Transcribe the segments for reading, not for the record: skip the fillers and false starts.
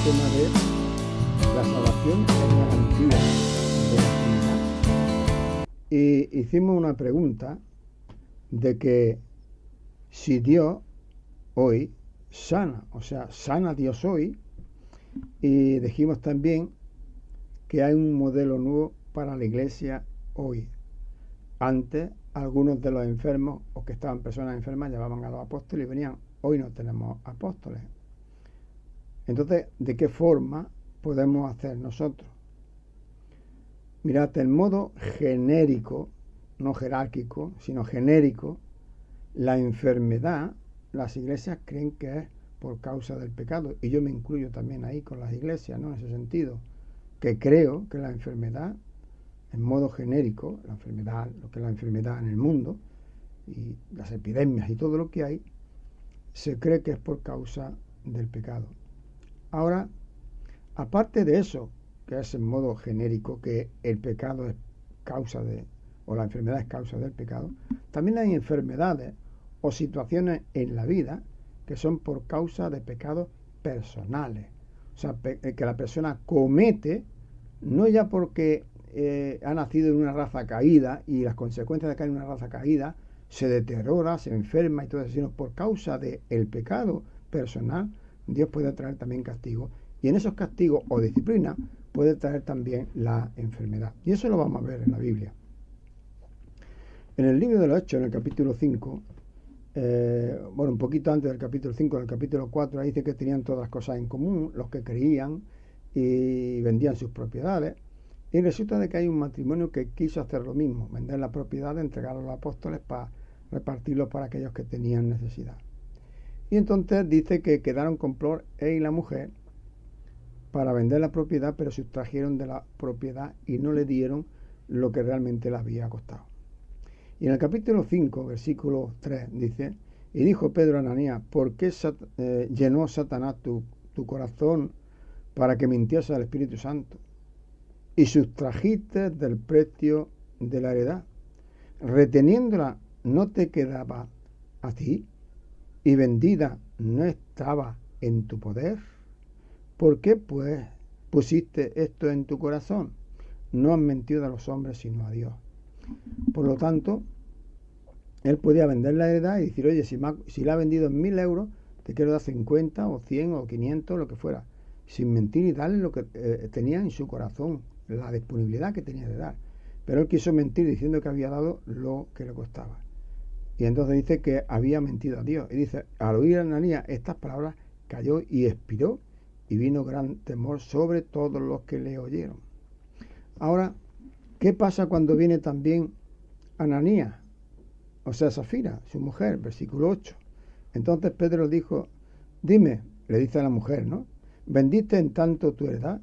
tema de la salvación es garantía de la sanidad. Y hicimos una pregunta de que si Dios hoy sana, o sea, sana Dios hoy, y dijimos también que hay un modelo nuevo para la iglesia hoy. Antes, algunos de los enfermos o que estaban personas enfermas llamaban a los apóstoles y venían. Hoy no tenemos apóstoles. Entonces, ¿de qué forma podemos hacer nosotros? Mirad, el modo genérico, no jerárquico, sino genérico, la enfermedad, las iglesias creen que es por causa del pecado. Y yo me incluyo también ahí con las iglesias, ¿no? En ese sentido, que creo que la enfermedad, en modo genérico, la enfermedad, lo que es la enfermedad en el mundo, y las epidemias y todo lo que hay, se cree que es por causa del pecado. Ahora, aparte de eso, que es en modo genérico, que el pecado es causa de, o la enfermedad es causa del pecado, también hay enfermedades o situaciones en la vida que son por causa de pecados personales. O sea, que la persona comete, no ya porque ha nacido en una raza caída y las consecuencias de caer en una raza caída se deteriora, se enferma y todo eso, sino por causa del pecado personal, Dios puede traer también castigo. Y en esos castigos o disciplina puede traer también la enfermedad. Y eso lo vamos a ver en la Biblia. En el libro de los Hechos, en el capítulo 5, un poquito antes del capítulo 5, en el capítulo 4, ahí dice que tenían todas las cosas en común, los que creían y vendían sus propiedades. Y resulta de que hay un matrimonio que quiso hacer lo mismo, vender la propiedad, entregarlo a los apóstoles para repartirlo para aquellos que tenían necesidad. Y entonces dice que quedaron con él y la mujer para vender la propiedad, pero sustrajeron de la propiedad y no le dieron lo que realmente le había costado. Y en el capítulo 5, versículo 3, dice: y dijo Pedro a Ananías, ¿por qué llenó Satanás tu corazón para que mintiese al Espíritu Santo? Y sustrajiste del precio de la heredad. Reteniéndola no te quedaba a ti, y vendida no estaba en tu poder. ¿Por qué pues pusiste esto en tu corazón? No has mentido a los hombres sino a Dios. Por lo tanto, él podía vender la heredad y decir: oye, si la ha vendido en 1.000 euros, te quiero dar 50 o 100 o 500, lo que fuera, sin mentir y darle lo que tenía en su corazón, la disponibilidad que tenía de dar. Pero él quiso mentir diciendo que había dado lo que le costaba. Y entonces dice que había mentido a Dios. Y dice: al oír a Ananías estas palabras, cayó y expiró, y vino gran temor sobre todos los que le oyeron. Ahora, ¿qué pasa cuando viene también Ananías? O sea, Safira, su mujer, versículo 8. Entonces Pedro dijo: dime, le dice a la mujer, ¿no? ¿Vendiste en tanto tu heredad?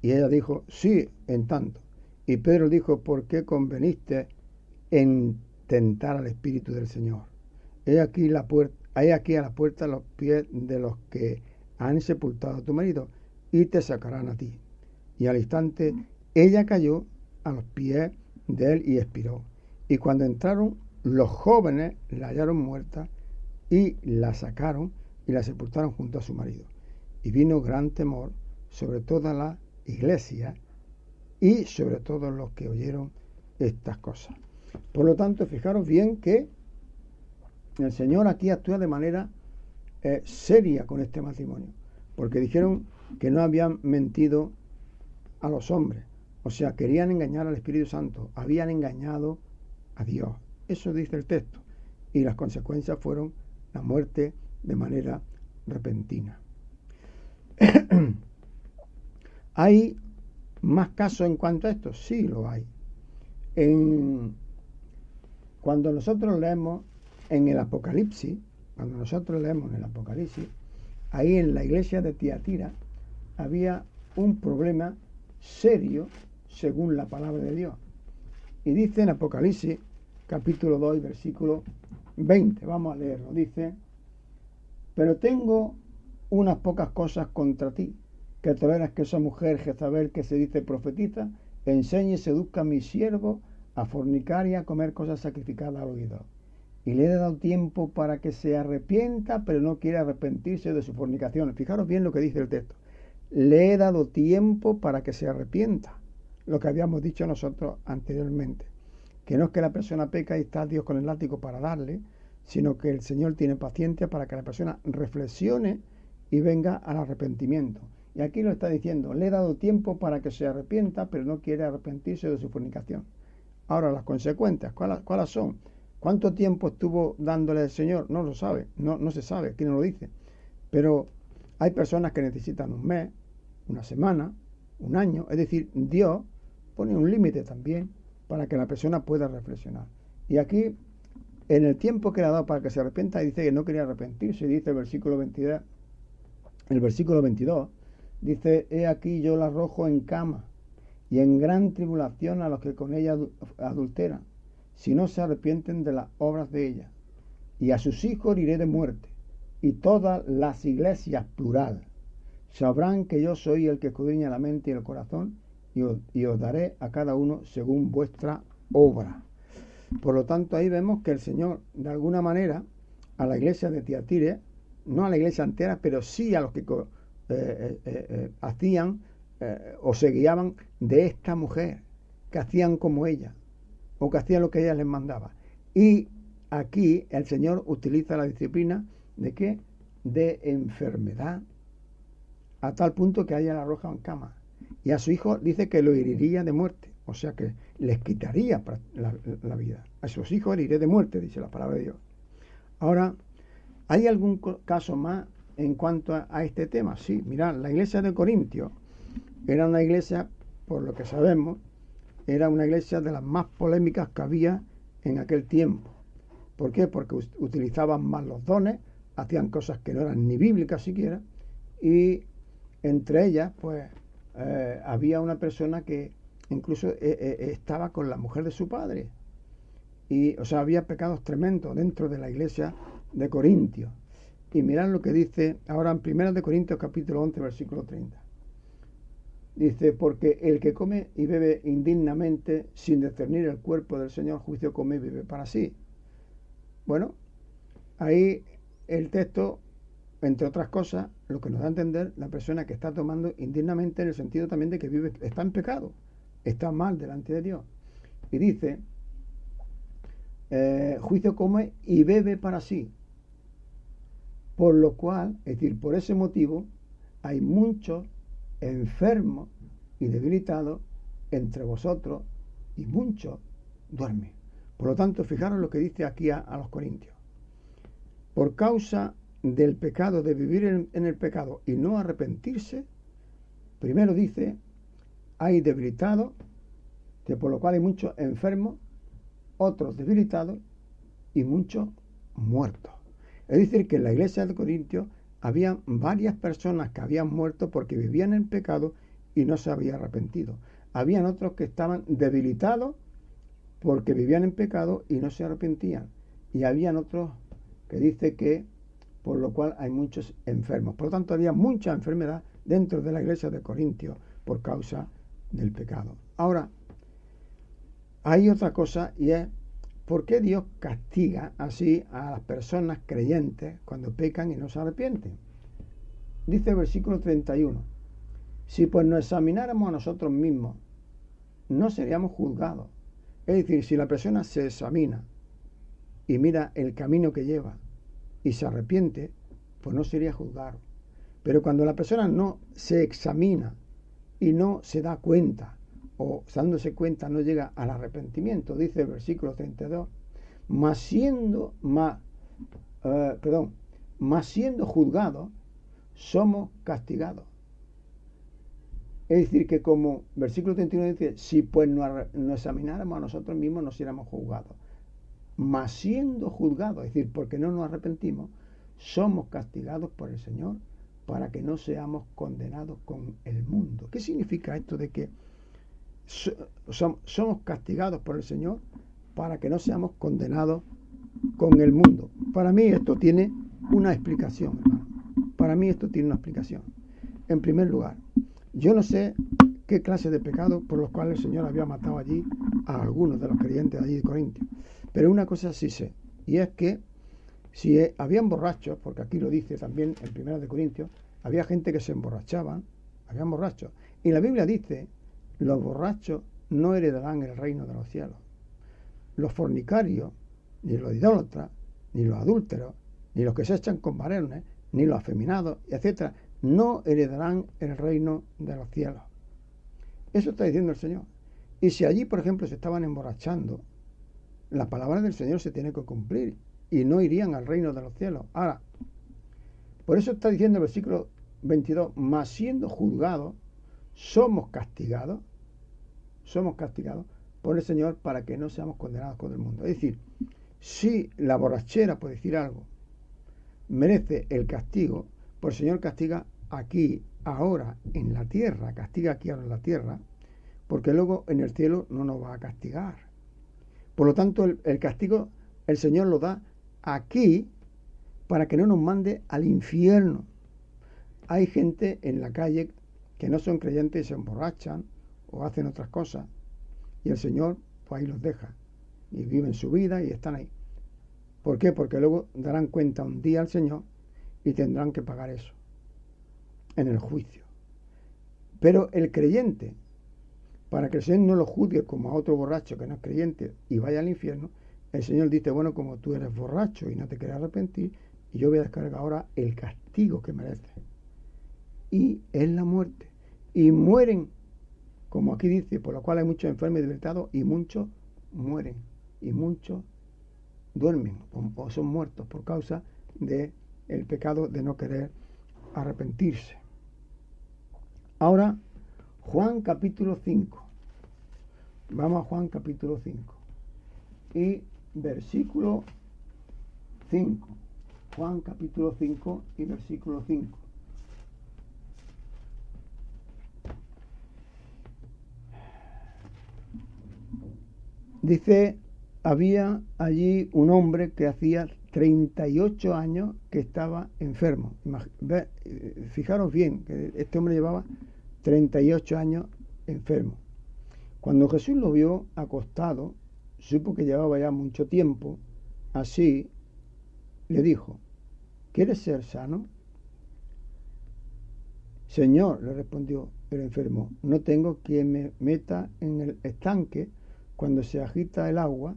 Y ella dijo: sí, en tanto. Y Pedro dijo: ¿por qué conveniste en tentar al Espíritu del Señor? He aquí a la puerta los pies de los que han sepultado a tu marido, y te sacarán a ti. Y al instante ella cayó a los pies de él y expiró. Y cuando entraron, los jóvenes la hallaron muerta y la sacaron y la sepultaron junto a su marido. Y vino gran temor sobre toda la iglesia y sobre todos los que oyeron estas cosas. Por lo tanto, fijaros bien que el Señor aquí actúa de manera seria con este matrimonio, porque dijeron que no habían mentido a los hombres, o sea, querían engañar al Espíritu Santo, habían engañado a Dios. Eso dice el texto, y las consecuencias fueron la muerte de manera repentina. ¿Hay más casos en cuanto a esto? Sí, lo hay. Cuando nosotros leemos en el Apocalipsis, ahí en la iglesia de Tiatira había un problema serio según la palabra de Dios. Y dice en Apocalipsis, capítulo 2, versículo 20, vamos a leerlo, dice: pero tengo unas pocas cosas contra ti, que toleras que esa mujer Jezabel, que se dice profetiza, enseñe y seduzca a mi siervo a fornicar y a comer cosas sacrificadas al oído. Y le he dado tiempo para que se arrepienta, pero no quiere arrepentirse de su fornicación. Fijaros bien lo que dice el texto. le he dado tiempo para que se arrepienta. Lo que habíamos dicho nosotros anteriormente, que no es que la persona peca y está Dios con el látigo para darle, sino que el Señor tiene paciencia para que la persona reflexione y venga al arrepentimiento. Y aquí lo está diciendo, le he dado tiempo para que se arrepienta, pero no quiere arrepentirse de su fornicación. Ahora, las consecuencias, ¿cuáles son? ¿Cuánto tiempo estuvo dándole el Señor? No lo sabe, no se sabe, aquí no lo dice. Pero hay personas que necesitan un mes, una semana, un año. Es decir, Dios pone un límite también para que la persona pueda reflexionar. Y aquí, en el tiempo que le ha dado para que se arrepienta, dice que no quería arrepentirse. Dice el versículo 22, dice, he aquí yo la arrojo en cama y en gran tribulación a los que con ella adulteran, si no se arrepienten de las obras de ella. Y a sus hijos heriré de muerte, y todas las iglesias, plural, sabrán que yo soy el que escudriña la mente y el corazón, y os daré a cada uno según vuestra obra. Por lo tanto, ahí vemos que el Señor, de alguna manera, a la iglesia de Tiatira, no a la iglesia entera, pero sí a los que hacían o se guiaban de esta mujer, que hacían como ella, o que hacían lo que ella les mandaba. Y aquí el Señor utiliza la disciplina ¿de qué? De enfermedad, a tal punto que a ella la arroja en cama. Y a su hijo dice que lo heriría de muerte, o sea que les quitaría la vida. A sus hijos heriré de muerte, dice la palabra de Dios. Ahora, ¿hay algún caso más en cuanto a este tema? Sí, mirad, la iglesia de Corintios era una iglesia, por lo que sabemos, era una iglesia de las más polémicas que había en aquel tiempo. ¿Por qué? Porque utilizaban más los dones, hacían cosas que no eran ni bíblicas siquiera, y entre ellas, pues, había una persona que incluso estaba con la mujer de su padre. Y, o sea, había pecados tremendos dentro de la iglesia de Corintios. Y mirad lo que dice ahora en 1 de Corintios capítulo 11, versículo 30. Dice, porque el que come y bebe indignamente, sin discernir el cuerpo del Señor, juicio come y bebe para sí. Bueno, ahí el texto, entre otras cosas, lo que nos da a entender la persona que está tomando indignamente en el sentido también de que vive, está en pecado, está mal delante de Dios. Y dice, juicio come y bebe para sí. Por lo cual, es decir, por ese motivo, hay muchos enfermos y debilitados entre vosotros y muchos duermen. Por lo tanto, fijaros lo que dice aquí a los corintios. Por causa del pecado, de vivir en el pecado y no arrepentirse, primero dice, hay debilitados, que por lo cual hay muchos enfermos, otros debilitados y muchos muertos. Es decir, que en la iglesia de Corintios había varias personas que habían muerto porque vivían en pecado y no se habían arrepentido. Habían otros que estaban debilitados porque vivían en pecado y no se arrepentían. Y habían otros que dice que por lo cual hay muchos enfermos. Por lo tanto, había mucha enfermedad dentro de la iglesia de Corintios por causa del pecado. Ahora, hay otra cosa y es ¿por qué Dios castiga así a las personas creyentes cuando pecan y no se arrepienten? Dice el versículo 31, si pues nos examináramos a nosotros mismos, no seríamos juzgados. Es decir, si la persona se examina y mira el camino que lleva y se arrepiente, pues no sería juzgado. Pero cuando la persona no se examina y no se da cuenta, o dándose cuenta no llega al arrepentimiento, dice el versículo 32, más siendo juzgados, somos castigados. Es decir, que como versículo 31 dice, si pues nos examináramos a nosotros mismos, no seríamos juzgados. Mas siendo juzgados, es decir, porque no nos arrepentimos, somos castigados por el Señor para que no seamos condenados con el mundo. ¿Qué significa esto de que somos castigados por el Señor para que no seamos condenados con el mundo? Para mí esto tiene una explicación, hermano. Para mí esto tiene una explicación. En primer lugar, yo no sé qué clase de pecados por los cuales el Señor había matado allí a algunos de los creyentes de allí de Corintios. Pero una cosa sí sé, y es que si habían borrachos, porque aquí lo dice también en 1 de Corintios, había gente que se emborrachaba, habían borrachos. Y la Biblia dice, los borrachos no heredarán el reino de los cielos. Los fornicarios, ni los idólatras, ni los adúlteros, ni los que se echan con varones, ni los afeminados, etcétera, no heredarán el reino de los cielos. Eso está diciendo el Señor. Y si allí, por ejemplo, se estaban emborrachando, la palabra del Señor se tiene que cumplir y no irían al reino de los cielos. Ahora, por eso está diciendo el versículo 22, mas siendo juzgados, somos castigados por el Señor para que no seamos condenados con el mundo. Es decir, si la borrachera, por decir algo, merece el castigo, pues el Señor castiga aquí, ahora, en la tierra, castiga aquí ahora en la tierra, porque luego en el cielo no nos va a castigar. Por lo tanto, el castigo el Señor lo da aquí para que no nos mande al infierno. Hay gente en la calle que no son creyentes y se emborrachan o hacen otras cosas, y el Señor pues ahí los deja y viven su vida y están ahí. ¿Por qué? Porque luego darán cuenta un día al Señor y tendrán que pagar eso en el juicio. Pero el creyente, para que el Señor no lo juzgue como a otro borracho que no es creyente y vaya al infierno, el Señor dice, bueno, como tú eres borracho y no te quieres arrepentir, y yo voy a descargar ahora el castigo que mereces. Y es la muerte. Y mueren, como aquí dice, por lo cual hay muchos enfermos y debilitados, y muchos mueren, y muchos duermen o son muertos por causa del pecado de no querer arrepentirse. Ahora, Juan capítulo 5. Vamos a Juan capítulo 5. Y versículo 5. Juan capítulo 5 y versículo 5. Dice, había allí un hombre que hacía 38 años que estaba enfermo. Fijaros bien, que este hombre llevaba 38 años enfermo. Cuando Jesús lo vio acostado, supo que llevaba ya mucho tiempo, así le dijo, ¿quieres ser sano? Señor, le respondió el enfermo, no tengo quien me meta en el estanque cuando se agita el agua,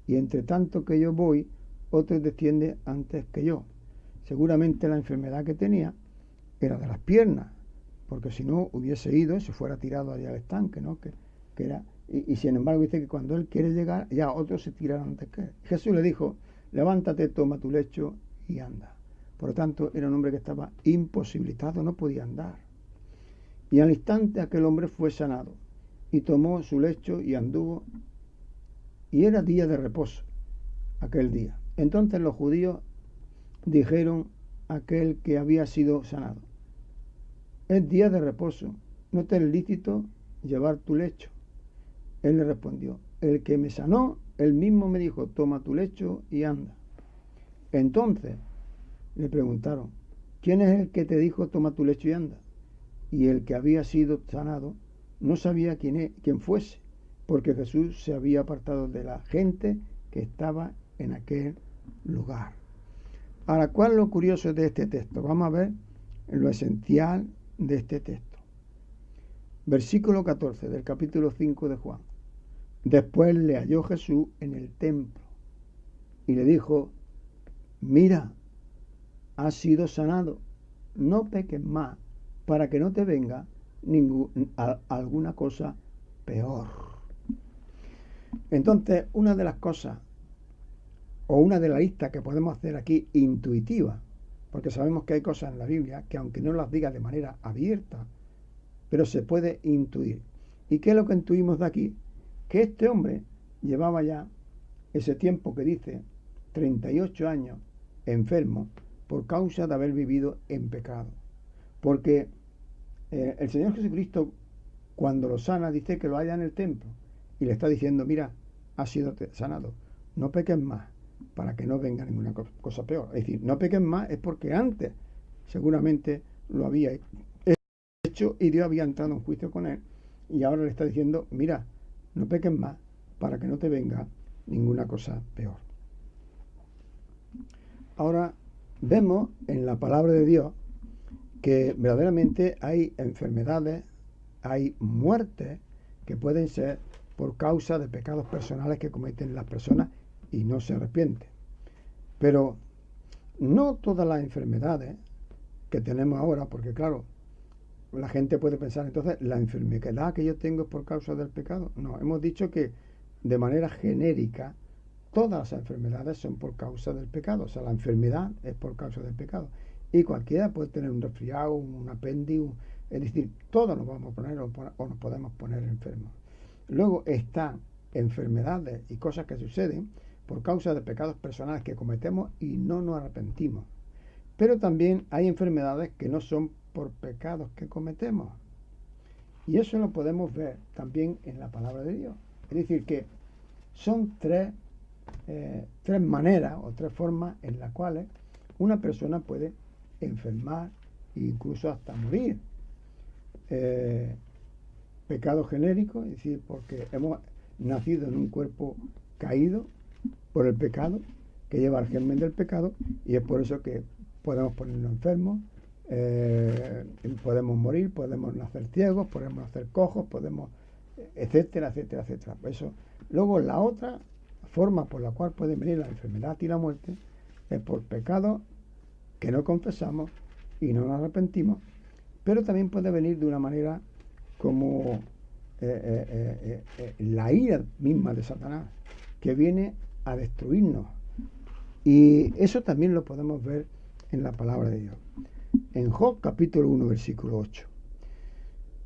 y entre tanto que yo voy, otro desciende antes que yo. Seguramente la enfermedad que tenía era de las piernas, porque si no hubiese ido y se fuera tirado allá al estanque, ¿no? Que era, y sin embargo dice que cuando él quiere llegar, ya otros se tiran antes que él. Jesús le dijo, levántate, toma tu lecho y anda. Por lo tanto, era un hombre que estaba imposibilitado, no podía andar. Y al instante aquel hombre fue sanado, y tomó su lecho y anduvo, y era día de reposo, aquel día. Entonces los judíos dijeron a aquel que había sido sanado, es día de reposo, no te es lícito llevar tu lecho. Él le respondió, el que me sanó, él mismo me dijo, toma tu lecho y anda. Entonces le preguntaron, ¿quién es el que te dijo, toma tu lecho y anda? Y el que había sido sanado no sabía quién fuese, porque Jesús se había apartado de la gente que estaba en aquel lugar. Ahora, ¿cuál es lo curioso de este texto? Vamos a ver lo esencial de este texto. Versículo 14 del capítulo 5 de Juan. Después le halló Jesús en el templo y le dijo, mira, has sido sanado, no peques más, para que no te venga alguna cosa peor. Entonces, una de las cosas, o una de las listas que podemos hacer aquí intuitiva, porque sabemos que hay cosas en la Biblia que aunque no las diga de manera abierta, pero se puede intuir. ¿Y qué es lo que intuimos de aquí? Que este hombre llevaba ya ese tiempo que dice, 38 años enfermo, por causa de haber vivido en pecado. Porque el Señor Jesucristo, cuando lo sana, dice que lo halla en el templo y le está diciendo, mira, has sido sanado, no peques más para que no venga ninguna cosa peor. Es decir, no peques más es porque antes seguramente lo había hecho y Dios había entrado en juicio con él, y ahora le está diciendo, mira, no peques más para que no te venga ninguna cosa peor. Ahora vemos en la palabra de Dios que verdaderamente hay enfermedades, hay muertes que pueden ser por causa de pecados personales que cometen las personas y no se arrepienten. Pero no todas las enfermedades que tenemos ahora, porque claro, la gente puede pensar, entonces, ¿la enfermedad que yo tengo es por causa del pecado? No, hemos dicho que de manera genérica todas las enfermedades son por causa del pecado, o sea, la enfermedad es por causa del pecado. Y cualquiera puede tener un resfriado, un apéndice, es decir, todos nos vamos a poner o nos podemos poner enfermos. Luego están enfermedades y cosas que suceden por causa de pecados personales que cometemos y no nos arrepentimos. Pero también hay enfermedades que no son por pecados que cometemos. Y eso lo podemos ver también en la palabra de Dios. Es decir, que son tres maneras o tres formas en las cuales una persona puede enfermar e incluso hasta morir. Pecado genérico, es decir, porque hemos nacido en un cuerpo caído por el pecado, que lleva el germen del pecado, y es por eso que podemos ponernos enfermos, podemos morir, podemos nacer ciegos, podemos nacer cojos, podemos, etcétera, etcétera, etcétera. Eso. Luego la otra forma por la cual puede venir la enfermedad y la muerte es por pecados que no confesamos y no nos arrepentimos, pero también puede venir de una manera como la ira misma de Satanás, que viene a destruirnos. Y eso también lo podemos ver en la palabra de Dios. En Job capítulo 1 versículo 8.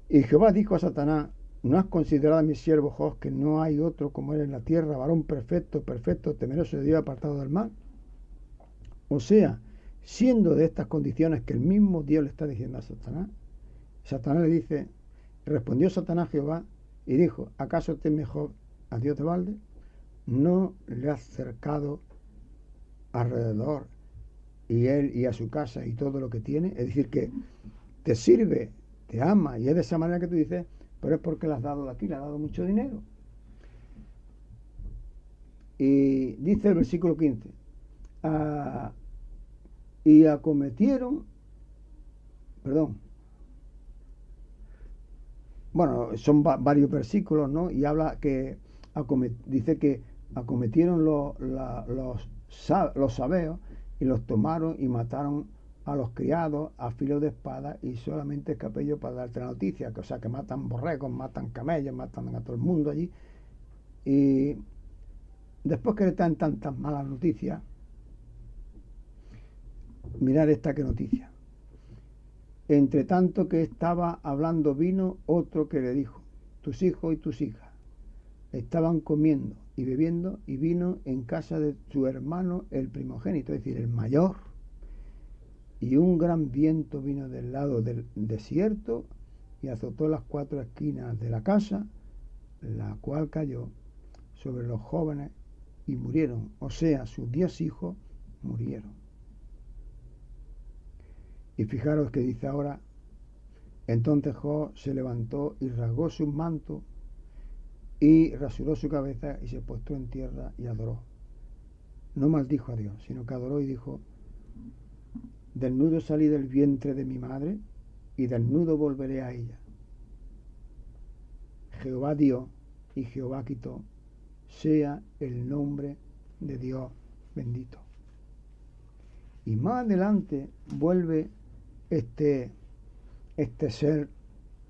Y Jehová dijo a Satanás: ¿no has considerado a mi siervo Job, que no hay otro como él en la tierra, varón perfecto, perfecto, temeroso de Dios, apartado del mal? O sea, siendo de estas condiciones que el mismo Dios le está diciendo a Satanás, Satanás le dice, respondió Satanás a Jehová y dijo: ¿acaso teme Job a Dios de balde? ¿No le has cercado alrededor y él y a su casa y todo lo que tiene? Es decir, que te sirve, te ama, y es de esa manera que tú dices, pero es porque le has dado de aquí, le has dado mucho dinero. Y dice el versículo 15, y acometieron, bueno, son varios versículos, ¿no? Y habla que, dice que acometieron los sabeos y los tomaron y mataron a los criados a filo de espada, y solamente escapé yo para darte la noticia, que, o sea, que matan borregos, matan camellos, matan a todo el mundo allí. Y después que le dan tantas malas noticias, mirar esta que noticia. Entre tanto que estaba hablando, vino otro que le dijo: tus hijos y tus hijas estaban comiendo y bebiendo, y vino en casa de su hermano el primogénito, es decir, el mayor, y un gran viento vino del lado del desierto y azotó las cuatro esquinas de la casa, la cual cayó sobre los jóvenes y murieron, o sea, sus 10 hijos murieron. Y fijaros que dice ahora: entonces Job se levantó y rasgó su manto y rasuró su cabeza y se postró en tierra y adoró. No maldijo a Dios, sino que adoró y dijo: desnudo salí del vientre de mi madre y desnudo volveré a ella. Jehová dio y Jehová quitó, sea el nombre de Dios bendito. Y más adelante vuelve este ser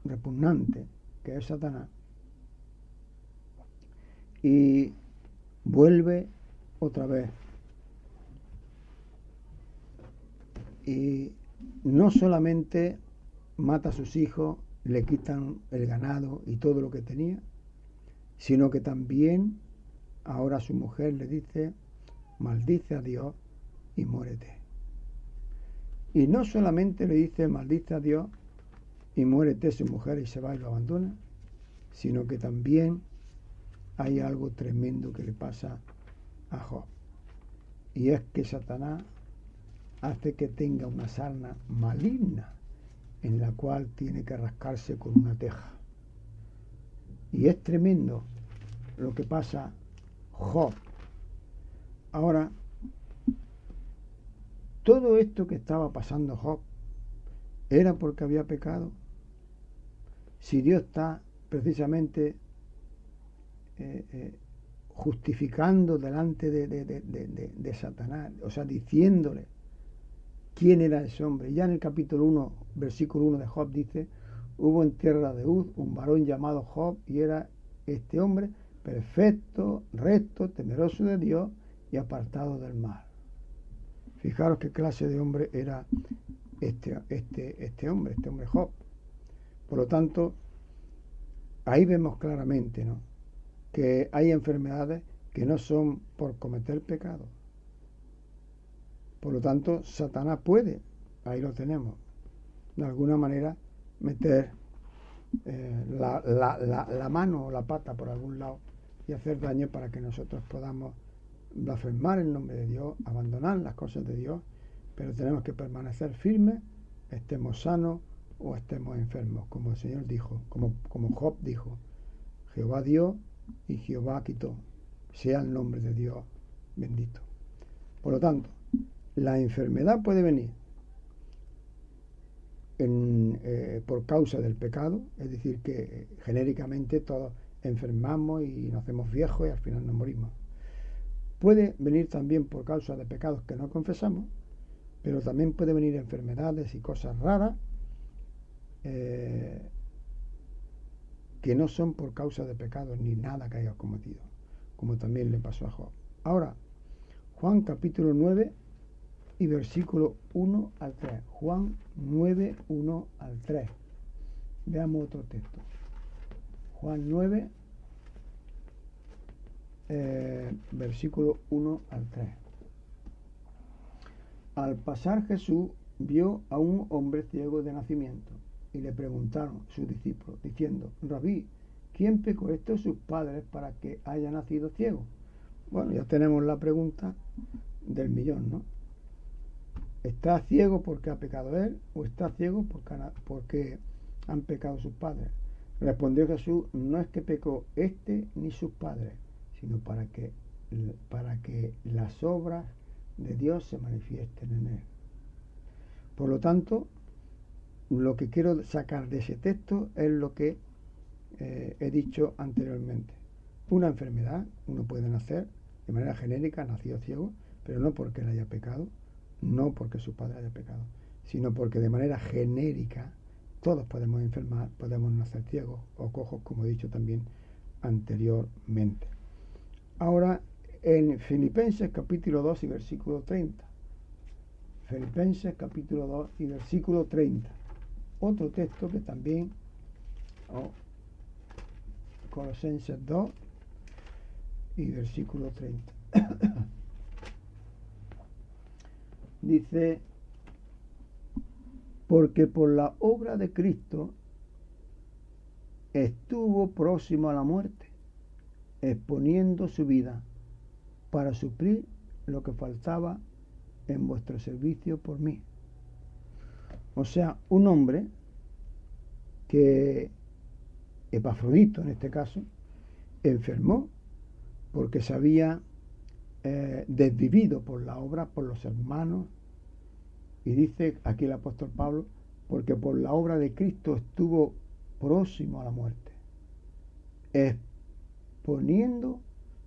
repugnante que es Satanás, y vuelve otra vez, y no solamente mata a sus hijos, le quitan el ganado y todo lo que tenía, sino que también ahora su mujer le dice: maldice a Dios y muérete. Y no solamente le dice: maldice a Dios y muérete, su mujer, y se va y lo abandona, sino que también hay algo tremendo que le pasa a Job, y es que Satanás hace que tenga una sarna maligna en la cual tiene que rascarse con una teja. Y es tremendo lo que pasa Job. Ahora, todo esto que estaba pasando Job ¿Era porque había pecado? Si Dios está precisamente justificando delante de Satanás, o sea, diciéndole quién era ese hombre. Ya en el capítulo 1, versículo 1 de Job dice: hubo en tierra de Uz un varón llamado Job, y era este hombre perfecto, recto, temeroso de Dios y apartado del mal. Fijaros qué clase de hombre era este hombre Job. Por lo tanto, ahí vemos claramente, ¿no?, que hay enfermedades que no son por cometer pecado. Por lo tanto, Satanás puede, ahí lo tenemos, de alguna manera meter la mano o la pata por algún lado y hacer daño para que nosotros podamos blasfemar el nombre de Dios, abandonar las cosas de Dios, pero tenemos que permanecer firmes, estemos sanos o estemos enfermos, como el Señor dijo, como Job dijo: Jehová dio y Jehová quitó, sea el nombre de Dios bendito. Por lo tanto, la enfermedad puede venir por causa del pecado, es decir, que genéricamente todos enfermamos y nos hacemos viejos y al final nos morimos. Puede venir también por causa de pecados que no confesamos, pero también puede venir enfermedades y cosas raras que no son por causa de pecados ni nada que hayas cometido, como también le pasó a Job. Ahora, Juan capítulo 9 y versículo 1 al 3. Juan 9, 1 al 3. Veamos otro texto. Juan 9, versículo 1 al 3. Al pasar Jesús vio a un hombre ciego de nacimiento, y le preguntaron sus discípulos, diciendo: Rabí, ¿quién pecó, sus padres, para que haya nacido ciego? Bueno, ya tenemos la pregunta del millón, ¿no? ¿Está ciego porque ha pecado él, o está ciego porque han pecado sus padres? Respondió Jesús: no es que pecó ni sus padres, sino para que las obras de Dios se manifiesten en él. Por lo tanto, lo que quiero sacar de ese texto es lo que he dicho anteriormente. Una enfermedad, uno puede nacer de manera genérica, nacido ciego, pero no porque él haya pecado, no porque su padre haya pecado, sino porque de manera genérica todos podemos enfermar, podemos nacer ciegos o cojos, como he dicho también anteriormente. Ahora, en Filipenses capítulo 2 y versículo 30. Filipenses capítulo 2 y versículo 30. Otro texto que también, Colosenses 2 y versículo 30. Dice: porque por la obra de Cristo estuvo próximo a la muerte, exponiendo su vida para suplir lo que faltaba en vuestro servicio por mí. O sea, un hombre que, Epafrodito en este caso, enfermó porque se había desvivido por la obra, por los hermanos, y dice aquí el apóstol Pablo: porque por la obra de Cristo estuvo próximo a la muerte, exponiendo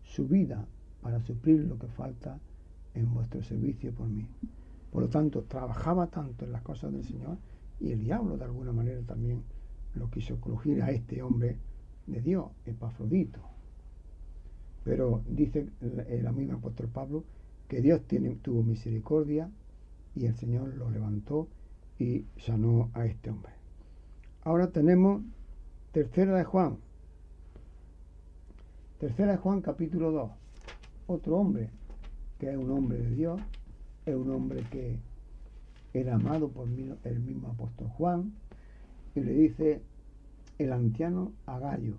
su vida para suplir lo que falta en vuestro servicio por mí. Por lo tanto, trabajaba tanto en las cosas del Señor, y el diablo de alguna manera también lo quiso crujir a este hombre de Dios, Epafrodito. Pero dice el mismo apóstol Pablo que Dios tuvo misericordia, y el Señor lo levantó y sanó a este hombre. Ahora tenemos Tercera de Juan capítulo 2. Otro hombre que es un hombre de Dios, es un hombre que era amado por el mismo apóstol Juan, y le dice el anciano a Gayo: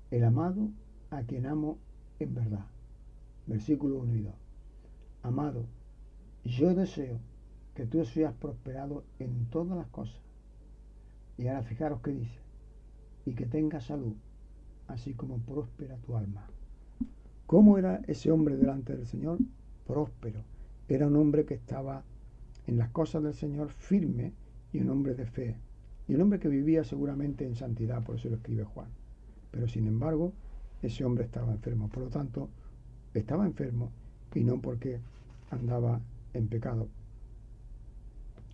el amado, a quien amo en verdad. Versículo 1 y 2. Amado, yo deseo que tú seas prosperado en todas las cosas. Y ahora fijaros qué dice: y que tengas salud, así como próspera tu alma. ¿Cómo era ese hombre delante del Señor? Próspero. Era un hombre que estaba en las cosas del Señor firme y un hombre de fe, y un hombre que vivía seguramente en santidad, por eso lo escribe Juan. Pero sin embargo, ese hombre estaba enfermo. Por lo tanto, estaba enfermo y no porque andaba en pecado.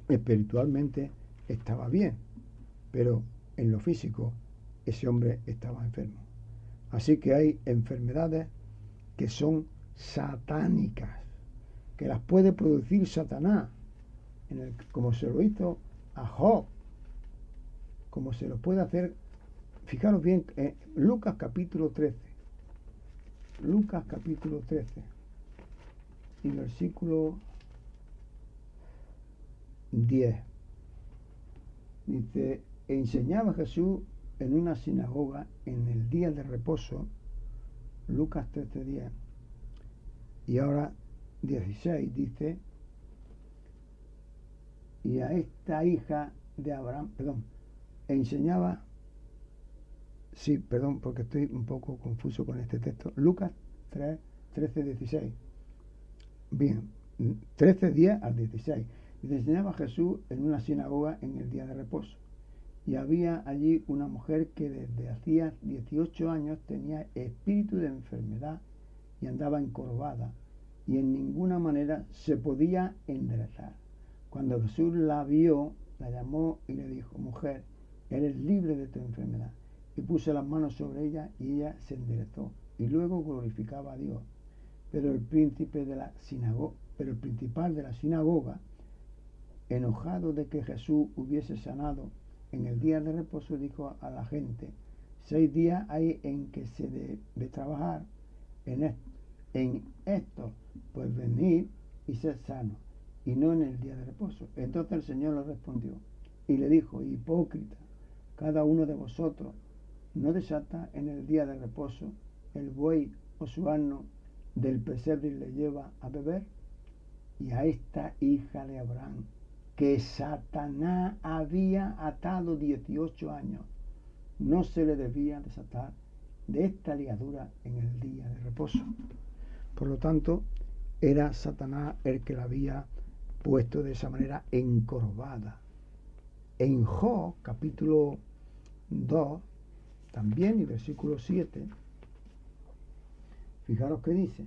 Espiritualmente estaba bien, pero en lo físico ese hombre estaba enfermo. Así que hay enfermedades que son satánicas, que las puede producir Satanás, como se lo hizo a Job, como se lo puede hacer. Fijaros bien, Lucas capítulo 13, Lucas capítulo 13 y versículo 10, dice: enseñaba Jesús en una sinagoga en el día de reposo, Lucas 13:10, y ahora 16 dice: y a esta hija de Abraham, enseñaba, porque estoy un poco confuso con este texto, Lucas 13:16, bien, 13:10 al 16, dice: enseñaba Jesús en una sinagoga en el día de reposo, y había allí una mujer que desde hacía 18 años tenía espíritu de enfermedad y andaba encorvada, y en ninguna manera se podía enderezar. Cuando Jesús la vio, la llamó y le dijo: mujer, eres libre de tu enfermedad. Y puso las manos sobre ella y ella se enderezó, y luego glorificaba a Dios. Pero el principal de la sinagoga, enojado de que Jesús hubiese sanado en el día de reposo, dijo a la gente: 6 días hay en que se debe trabajar, en esto pues venid y sed sanos, y no en el día de reposo. Entonces el Señor le respondió y le dijo: hipócrita, cada uno de vosotros no desata en el día de reposo el buey o su asno del pesebre y le lleva a beber. Y a esta hija de Abraham, que Satanás había atado 18 años, no se le debía desatar de esta ligadura en el día de reposo. Por lo tanto, era Satanás el que la había puesto de esa manera encorvada. En Job capítulo 2 también, y versículo 7, fijaros que dice: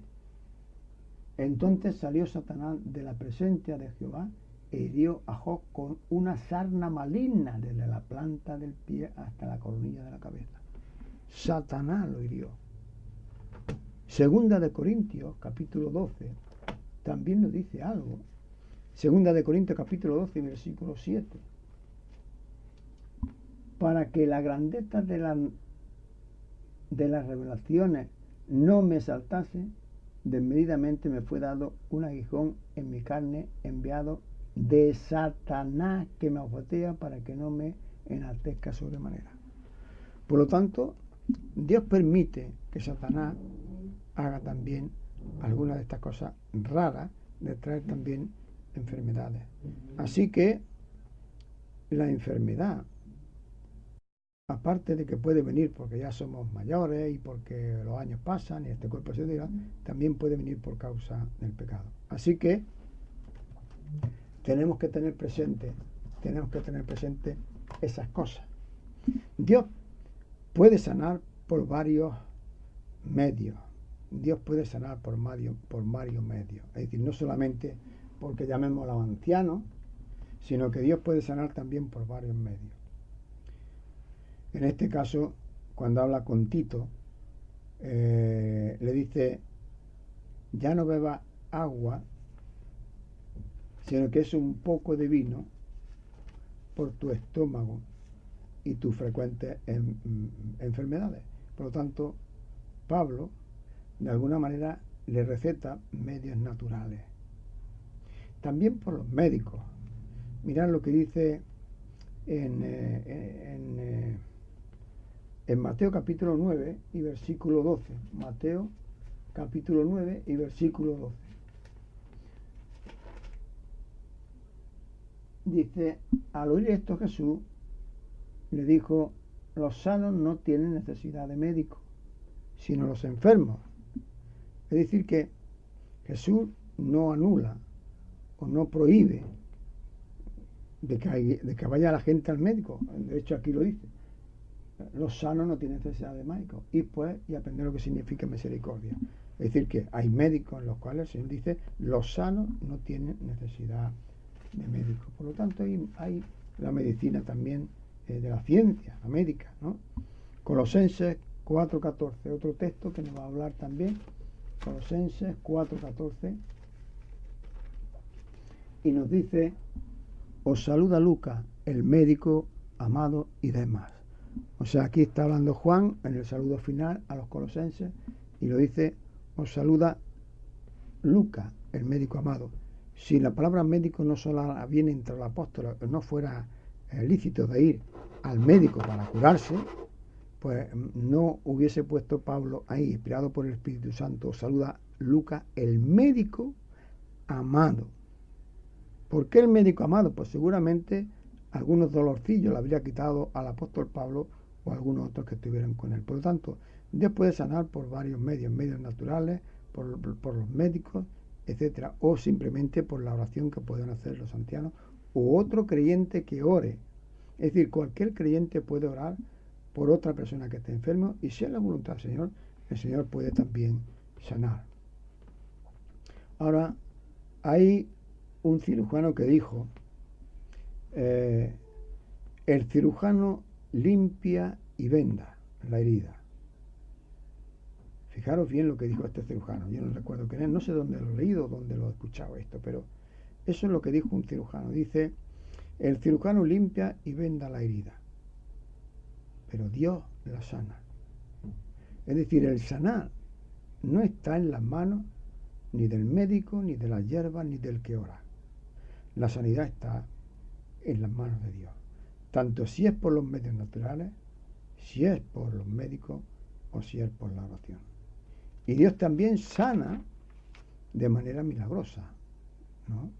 entonces salió Satanás de la presencia de Jehová e hirió a Job con una sarna maligna desde la planta del pie hasta la coronilla de la cabeza. Satanás lo hirió. Segunda de Corintios capítulo 12 también nos dice algo. Segunda de Corintios capítulo 12 versículo 7: para que la grandeza de las revelaciones no me saltase, desmedidamente me fue dado un aguijón en mi carne, enviado de Satanás, que me azotea para que no me enaltezca sobremanera. Por lo tanto, Dios permite que Satanás haga también algunas de estas cosas raras, de traer también enfermedades. Así que la enfermedad, aparte de que puede venir porque ya somos mayores y porque los años pasan y este cuerpo se degrada, también puede venir por causa del pecado. Así que tenemos que tener presente esas cosas. Dios puede sanar por varios medios. Dios puede sanar por varios medios. Es decir, no solamente porque llamémoslo ancianos, sino que Dios puede sanar también por varios medios. En este caso, cuando habla con Tito, le dice: ya no bebas agua, sino que es un poco de vino por tu estómago y tus frecuentes enfermedades. Por lo tanto, Pablo, de alguna manera, le receta medios naturales. También por los médicos. Mirad lo que dice en Mateo capítulo 9 y versículo 12. Mateo capítulo 9 y versículo 12. Dice: al oír esto Jesús le dijo: los sanos no tienen necesidad de médico, sino los enfermos. Es decir, que Jesús no anula o no prohíbe de que vaya la gente al médico. De hecho, aquí lo dice. Los sanos no tienen necesidad de médicos. Y aprender lo que significa misericordia. Es decir, que hay médicos en los cuales el Señor dice, los sanos no tienen necesidad de médicos. Por lo tanto, hay la medicina también de la ciencia, la médica, ¿no? Colosenses 4:14, otro texto que nos va a hablar también. Colosenses 4:14. Y nos dice, os saluda Lucas, el médico amado y demás. O sea, aquí está hablando Juan en el saludo final a los colosenses y lo dice, os saluda Lucas, el médico amado. Si la palabra médico no solo viene entre los apóstoles, no fuera lícito de ir al médico para curarse, pues no hubiese puesto Pablo ahí, inspirado por el Espíritu Santo, os saluda Lucas, el médico amado. ¿Por qué el médico amado? Pues seguramente algunos dolorcillos le habría quitado al apóstol Pablo o algunos otros que estuvieran con él. Por lo tanto, Dios puede sanar por varios medios naturales, por los médicos, etcétera, o simplemente por la oración que pueden hacer los ancianos u otro creyente que ore. Es decir, cualquier creyente puede orar por otra persona que esté enfermo y si es la voluntad del Señor, el Señor puede también sanar. Ahora, hay un cirujano que dijo, el cirujano limpia y venda la herida. Fijaros bien lo que dijo este cirujano. Yo no recuerdo quién es, no sé dónde lo he leído, dónde lo he escuchado esto, pero eso es lo que dijo un cirujano. Dice, el cirujano limpia y venda la herida, pero Dios la sana. Es decir, el sanar no está en las manos ni del médico, ni de las hierbas, ni del que ora. La sanidad está en las manos de Dios. Tanto si es por los medios naturales, si es por los médicos o si es por la oración. Y Dios también sana de manera milagrosa, ¿no?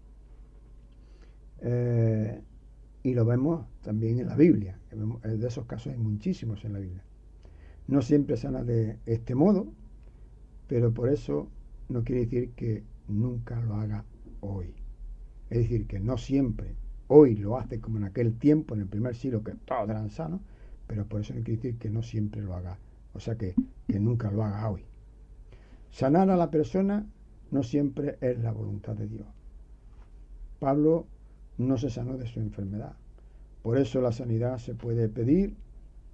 Y lo vemos también en la Biblia. De esos casos hay muchísimos en la Biblia. No siempre sana de este modo, pero por eso no quiere decir que nunca lo haga hoy. Es decir, que no siempre hoy lo hace como en aquel tiempo, en el primer siglo, que todos eran sanos, pero por eso no quiere decir que no siempre lo haga, o sea, que nunca lo haga hoy. Sanar a la persona no siempre es la voluntad de Dios. Pablo no se sanó de su enfermedad. Por eso la sanidad se puede pedir,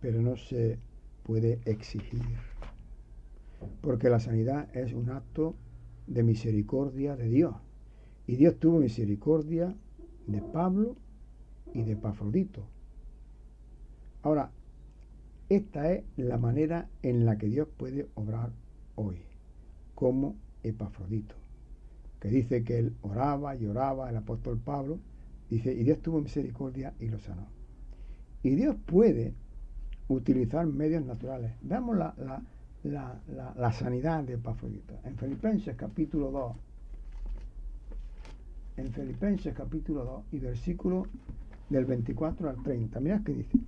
pero no se puede exigir. Porque la sanidad es un acto de misericordia de Dios. Y Dios tuvo misericordia de Pablo y de Epafrodito. Ahora, esta es la manera en la que Dios puede obrar hoy, como Epafrodito, que dice que él oraba y oraba, el apóstol Pablo, dice, y Dios tuvo misericordia y lo sanó. Y Dios puede utilizar medios naturales. Veamos la sanidad de Epafrodito. En Filipenses capítulo 2, y versículo del 24 al 30. Mirad qué dice.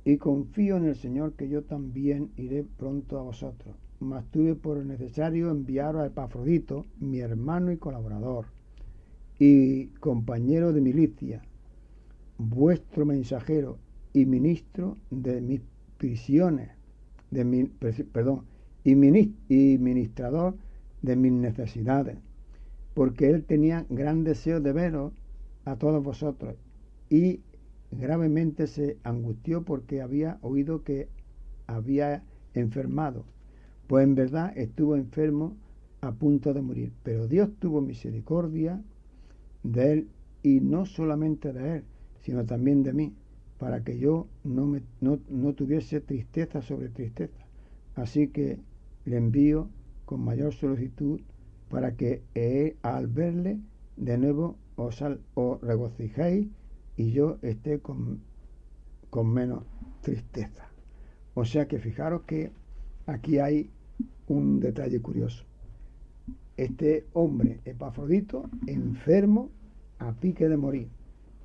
Y confío en el Señor que yo también iré pronto a vosotros, mas tuve por necesario enviaros a Epafrodito, mi hermano y colaborador, y compañero de milicia, vuestro mensajero y ministro de mis prisiones, y ministrador de mis necesidades, porque él tenía gran deseo de veros a todos vosotros, y gravemente se angustió porque había oído que había enfermado, pues en verdad estuvo enfermo a punto de morir. Pero Dios tuvo misericordia de él, y no solamente de él, sino también de mí, para que yo no tuviese tristeza sobre tristeza. Así que le envío con mayor solicitud, para que al verle de nuevo os regocijéis y yo esté con menos tristeza. O sea que fijaros que aquí hay un detalle curioso. Este hombre, Epafrodito, enfermo a pique de morir.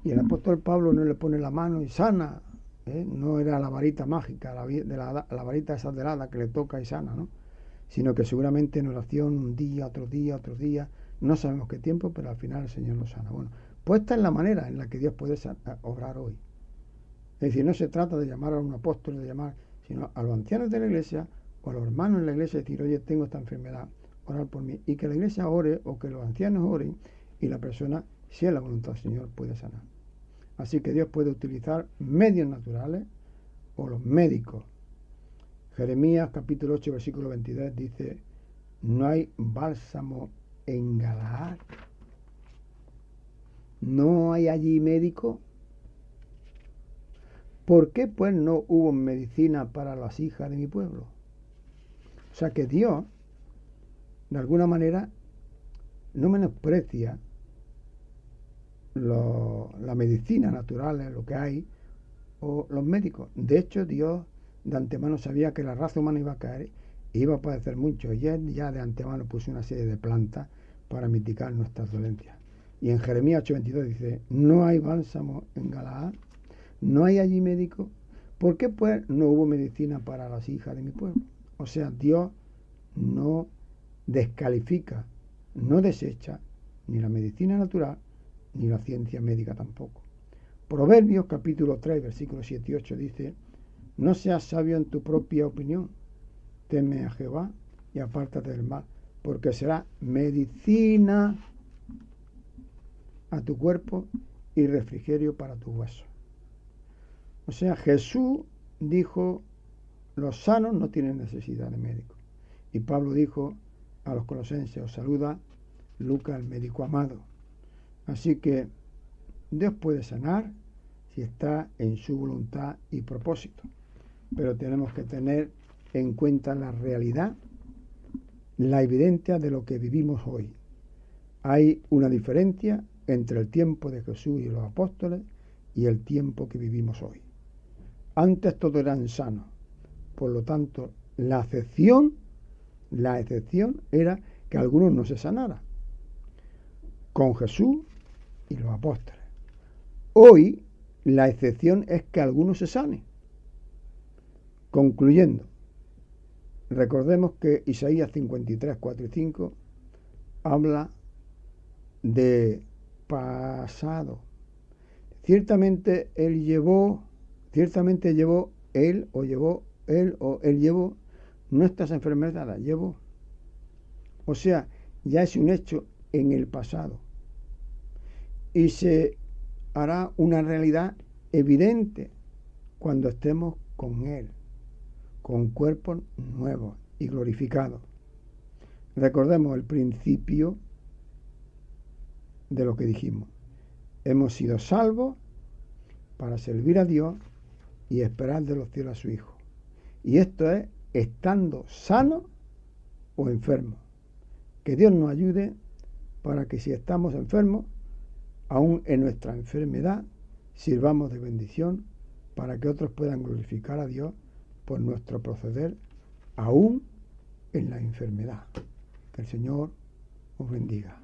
Y el apóstol Pablo no le pone la mano y sana. No era la varita mágica, la varita esa de hada que le toca y sana, ¿no? Sino que seguramente en oración un día, otro día, no sabemos qué tiempo, pero al final el Señor lo sana. Bueno, Pues esta es la manera en la que Dios puede obrar hoy. Es decir, no se trata de llamar a un apóstol, sino a los ancianos de la iglesia o a los hermanos en la iglesia y decir, oye, tengo esta enfermedad, orar por mí. Y que la iglesia ore o que los ancianos oren y la persona, si es la voluntad del Señor, puede sanar. Así que Dios puede utilizar medios naturales o los médicos. Jeremías capítulo 8, versículo 22 dice, no hay bálsamo en Galaad. ¿No hay allí médico? ¿Por qué pues no hubo medicina para las hijas de mi pueblo? O sea que Dios, de alguna manera, no menosprecia la medicina natural, lo que hay, o los médicos. De hecho, Dios de antemano sabía que la raza humana iba a caer y iba a padecer mucho. Y él ya de antemano puso una serie de plantas para mitigar nuestras dolencias. Y en Jeremías 8:22 dice, no hay bálsamo en Galaad, no hay allí médico. ¿Por qué pues no hubo medicina para las hijas de mi pueblo? O sea, Dios no descalifica, no desecha ni la medicina natural ni la ciencia médica tampoco. Proverbios capítulo 3, versículos 7 y 8 dice, no seas sabio en tu propia opinión, teme a Jehová y apártate del mal, porque será medicina a tu cuerpo y refrigerio para tus huesos. O sea, Jesús dijo, los sanos no tienen necesidad de médico. Y Pablo dijo a los colosenses, os saluda Lucas, el médico amado. Así que Dios puede sanar si está en su voluntad y propósito. Pero tenemos que tener en cuenta la realidad, la evidencia de lo que vivimos hoy. Hay una diferencia entre el tiempo de Jesús y los apóstoles y el tiempo que vivimos hoy. Antes todos eran sanos. Por lo tanto, la excepción era que algunos no se sanaran. Con Jesús y los apóstoles. Hoy, la excepción es que algunos se sanen. Concluyendo, recordemos que Isaías 53, 4 y 5 habla de pasado. Ciertamente él llevó nuestras enfermedades, llevó. O sea, ya es un hecho en el pasado. Y se hará una realidad evidente cuando estemos con él, con cuerpos nuevos y glorificados. Recordemos el principio de lo que dijimos. Hemos sido salvos para servir a Dios y esperar de los cielos a su Hijo. Y esto es estando sanos o enfermos. Que Dios nos ayude para que si estamos enfermos, aún en nuestra enfermedad, sirvamos de bendición para que otros puedan glorificar a Dios por nuestro proceder, aún en la enfermedad. Que el Señor os bendiga.